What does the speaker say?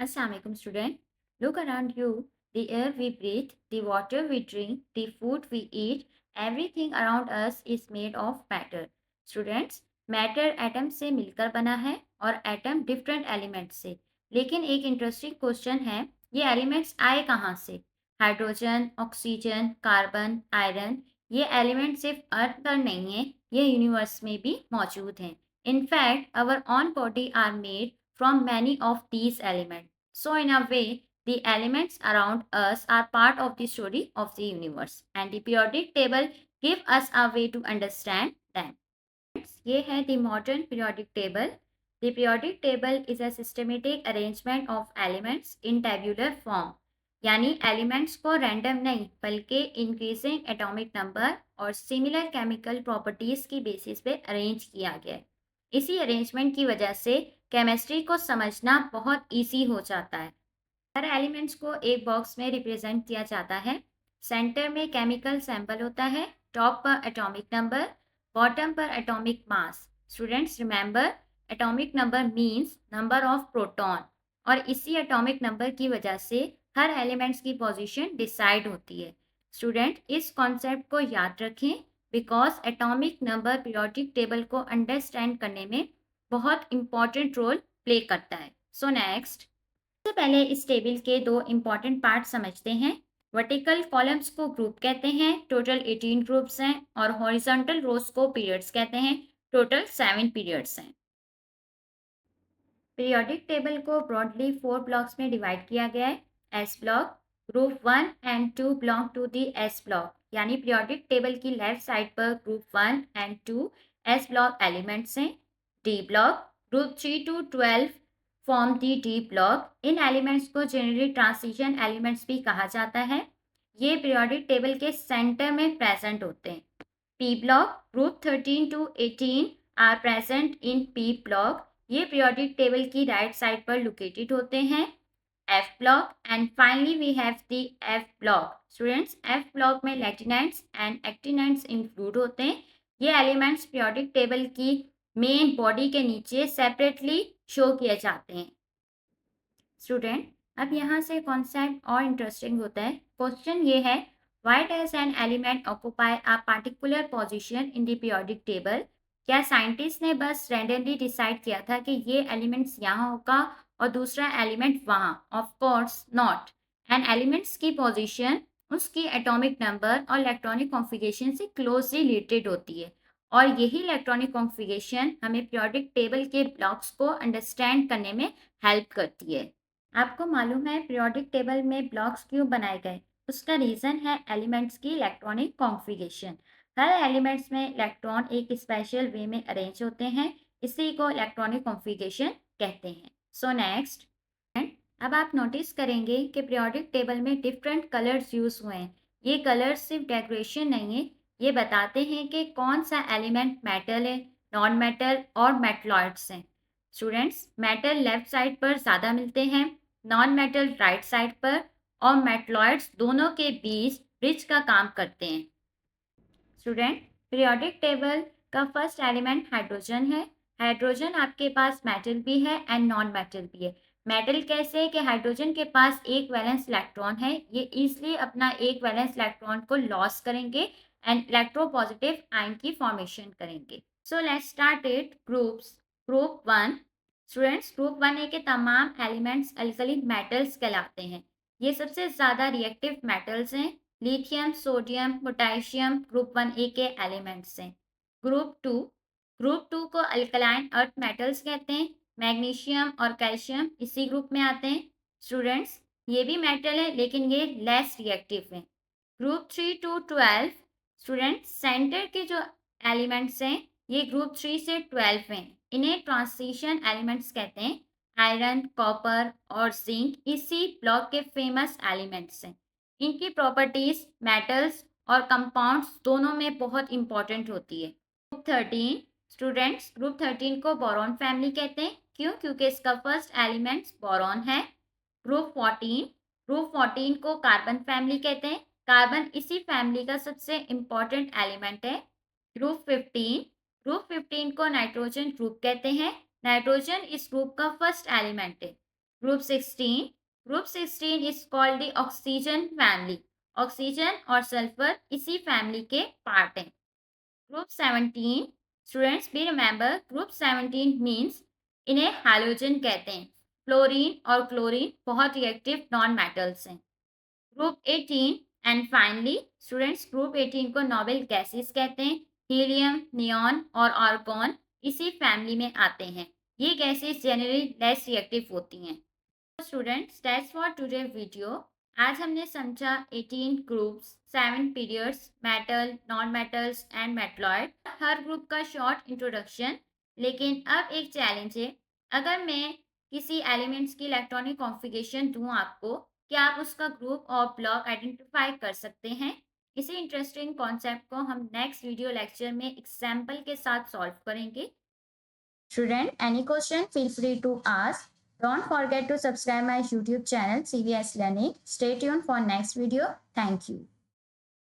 Assalamualaikum student. Look around you. The air we breathe, the water we drink, the food we eat, everything around us is made of matter. Students, matter atom से मिलकर बना है और atom different element से। लेकिन एक interesting question है, ये एलिमेंट्स आए कहाँ से? हाइड्रोजन, ऑक्सीजन, कार्बन, आयरन, ये एलिमेंट सिर्फ अर्थ पर नहीं है, ये यूनिवर्स में भी मौजूद हैं। In fact our own body are made from many of these elements. So, in a way, the elements around us are part of the story of the universe, and the periodic table give us a way to understand them. ये है the modern periodic table. The periodic table is a systematic arrangement of elements in tabular form. यानी elements को random नहीं बल्कि increasing atomic number और similar chemical properties की basis पे arrange किया गया है। इसी अरेंजमेंट की वजह से केमिस्ट्री को समझना बहुत इजी हो जाता है। हर एलिमेंट्स को एक बॉक्स में रिप्रेजेंट किया जाता है। सेंटर में केमिकल सैंपल होता है, टॉप पर एटॉमिक नंबर, बॉटम पर atomic mass. Students remember, atomic number means number of proton और इसी एटॉमिक नंबर की वजह से हर एलिमेंट्स की पोजीशन डिसाइड होती है। स्टूडेंट इस कॉन्सेप्ट को याद रखें because atomic number periodic table को अंडरस्टैंड करने में बहुत इंपॉर्टेंट रोल प्ले करता है। सो नेक्स्ट, सबसे पहले इस टेबल के दो इंपॉर्टेंट पार्ट समझते हैं। वर्टिकल कॉलम्स को ग्रुप कहते हैं, टोटल 18 ग्रुप्स हैं, और हॉरिजॉन्टल रोज को पीरियड्स कहते हैं, टोटल 7 पीरियड्स हैं। पीरियोडिक टेबल को ब्रॉडली 4 ब्लॉक्स में डिवाइड किया गया है। S block, group 1 and 2 belong to the S block, यानी पीरियोडिक टेबल की लेफ्ट साइड पर group 1 and 2 S block elements हैं। D block, group 3 to 12 form the D block. इन एलिमेंट्स को जनरली ट्रांजिशन एलिमेंट्स भी कहा जाता है। ये पीरियोडिक टेबल के सेंटर में प्रेजेंट होते हैं। P block, group 13 to 18 are present in P block. ये पीरियोडिक टेबल की राइट साइड पर लोकेटेड होते हैं। F block and finally we have the F block. Students, F block में लैटिनाइट्स एंड एक्टिनाइट्स इंक्लूड होते हैं। ये एलिमेंट्स पीरियोडिक टेबल की मेन बॉडी के नीचे सेपरेटली शो किए जाते हैं। स्टूडेंट, अब यहाँ से कॉन्सेप्ट और इंटरेस्टिंग होता है। क्वेश्चन ये है, why does an element occupy a particular position in the periodic table? क्या साइंटिस्ट ने बस रैंडमली डिसाइड किया था कि ये एलिमेंट्स यहाँ होगा और दूसरा एलिमेंट वहाँ? Of course not. एन एलिमेंट्स की पोजीशन उसकी एटॉमिक नंबर और इलेक्ट्रॉनिक कॉन्फ़िगरेशन से क्लोजली रिलेटेड होती है, और यही इलेक्ट्रॉनिक कॉन्फ़िगरेशन हमें पीरियोडिक टेबल के ब्लॉक्स को अंडरस्टैंड करने में हेल्प करती है। आपको मालूम है पीरियोडिक टेबल में ब्लॉक्स क्यों बनाए गए? उसका रीज़न है एलिमेंट्स की इलेक्ट्रॉनिक कॉन्फ़िगरेशन। हर एलिमेंट्स में इलेक्ट्रॉन एक स्पेशल वे में अरेंज होते हैं, इसी को इलेक्ट्रॉनिक कॉन्फ़िगरेशन कहते हैं। सो नेक्स्ट, अब आप नोटिस करेंगे कि पीरियोडिक टेबल में डिफरेंट कलर्स यूज़ हुए हैं। ये कलर्स सिर्फ डेकोरेशन नहीं है, ये बताते हैं कि कौन सा एलिमेंट मेटल है, नॉन मेटल और मेटलॉइड्स हैं। स्टूडेंट्स, मेटल लेफ्ट साइड पर ज़्यादा मिलते हैं, नॉन मेटल राइट साइड पर, और मेटलॉइड्स दोनों के बीच ब्रिज का काम करते हैं। स्टूडेंट, पीरियोडिक टेबल का फर्स्ट एलिमेंट हाइड्रोजन है। हाइड्रोजन आपके पास मेटल भी है एंड नॉन मेटल भी है। मेटल कैसे कि हाइड्रोजन के पास एक वैलेंस इलेक्ट्रॉन है, ये इजीली अपना एक वैलेंस इलेक्ट्रॉन को लॉस करेंगे एंड इलेक्ट्रोपॉजिटिव आयन की फॉर्मेशन करेंगे। So let's start it. Groups. Group 1। Students, group 1A के तमाम एलिमेंट्स अल्कली मेटल्स कहलाते हैं। ये सबसे ज़्यादा रिएक्टिव मेटल्स हैं। Lithium, sodium, potassium group 1A के एलिमेंट्स हैं। ग्रुप 2 को अल्कलाइन अर्थ मेटल्स कहते हैं। मैग्नीशियम और कैल्शियम इसी ग्रुप में आते हैं। स्टूडेंट्स, ये भी मेटल है लेकिन ये लेस रिएक्टिव हैं। Group 3 to 12। स्टूडेंट्स, सेंटर के जो एलिमेंट्स हैं ये ग्रुप 3 से 12 हैं। इन्हें ट्रांजिशन एलिमेंट्स कहते हैं। आयरन, कॉपर और जिंक इसी ब्लॉक के फेमस एलिमेंट्स हैं। इनकी प्रॉपर्टीज मेटल्स और कंपाउंड्स दोनों में बहुत इंपॉर्टेंट होती है। ग्रुप 13। स्टूडेंट्स, ग्रुप 13 को बोरॉन फैमिली कहते हैं। क्यों? क्योंकि इसका फर्स्ट एलिमेंट बोरॉन है। ग्रुप 14 को कार्बन फैमिली कहते हैं। कार्बन इसी फैमिली का सबसे इंपॉर्टेंट एलिमेंट है। ग्रुप 15 को नाइट्रोजन ग्रुप कहते हैं। नाइट्रोजन इस ग्रुप का फर्स्ट एलिमेंट है। Group 16. Group 16 is called the oxygen family. Oxygen और सल्फर इसी फैमिली के पार्ट हैं. Group 17. Students be remember group 17 means इन्हें हैलोजन कहते हैं. फ्लोरीन और क्लोरीन बहुत रिएक्टिव नॉन मेटल्स हैं. Group 18 and finally students group 18 को नोबेल गैसेस कहते हैं. हीलियम, नियॉन और आर्गॉन इसी फैमिली में आते हैं. ये गैसेस जनरली लेस रिएक्टिव होती हैं. Students that's for today video. आज हमने समझा 18 groups, 7 periods, metal, non metals and metalloid. Her group का शॉर्ट इंट्रोडक्शन. लेकिन अब एक चैलेंज है. अगर मैं किसी एलिमेंट्स की इलेक्ट्रॉनिक कॉन्फ़िगरेशन दूं आपको, क्या आप उसका ग्रुप और ब्लॉक आइडेंटिफाई कर सकते हैं? इसी इंटरेस्टिंग कॉन्सेप्ट को हम नेक्स्ट वीडियो लेक्चर में एग्जाम्पल के साथ सॉल्व करेंगे. Student, any question, feel free to ask. Don't forget to subscribe my YouTube channel CVS Learning. Stay tuned for next video. Thank you.